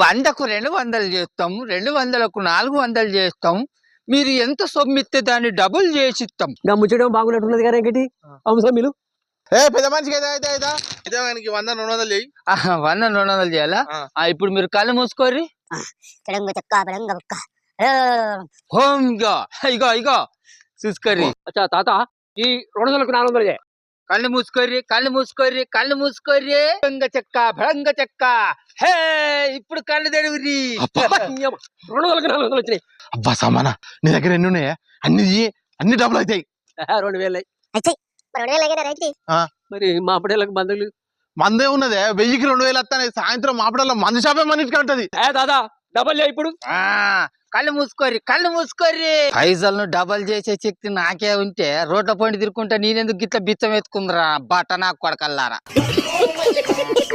వందకు 200 చేస్తాం, 200కు 400 చేస్తాం. మీరు ఎంత సొమ్మిస్తే దాన్ని డబుల్ చేసి ఇస్తాం. ముచ్చడం బాగున్నట్టున్నది కదా ఇంకటి మీరు పెద్ద మనిషికి 100 200 చేయి. 100 200 చేయాలా? ఇప్పుడు మీరు కళ్ళు మూసుకోర్రి. ఇగో ఇగో చూసుకోర్రి. తాత ఈ 200కు 400 చేయి. కళ్ళు మూసుకోర్రి, కళ్ళు మూసుకోర్రి, కళ్ళు మూసుకోర్రి. భంగ చెక్క భంగ చెక్క. హే ఇప్పుడు కళ్ళు తెరువురి. 200కు 400 వచ్చినాయి. అబ్బా సమాన నీ దగ్గర ఎన్ని ఉన్నాయా? అన్ని డబ్బులు అవుతాయి. 2000 మరి మాపడేళ్ళకి మందులు మందే ఉన్నదే 1000కి 2000 వస్తాయి. సాయంత్రం మాపడల్లో మందు షాపే మనిషికి ఉంటది. దాదా డబల్ చేయి ఇప్పుడు. కళ్ళు మూసుకోర్రి, కళ్ళు మూసుకోర్రి. పైసలను డబల్ చేసే శక్తి నాకే ఉంటే రోడ్ల పండి తిరుక్కుంటా నేనెందుకు గిట్ల బిచ్చం ఎత్తుకుందరా బట్ట నాకు కొడకల్లారా.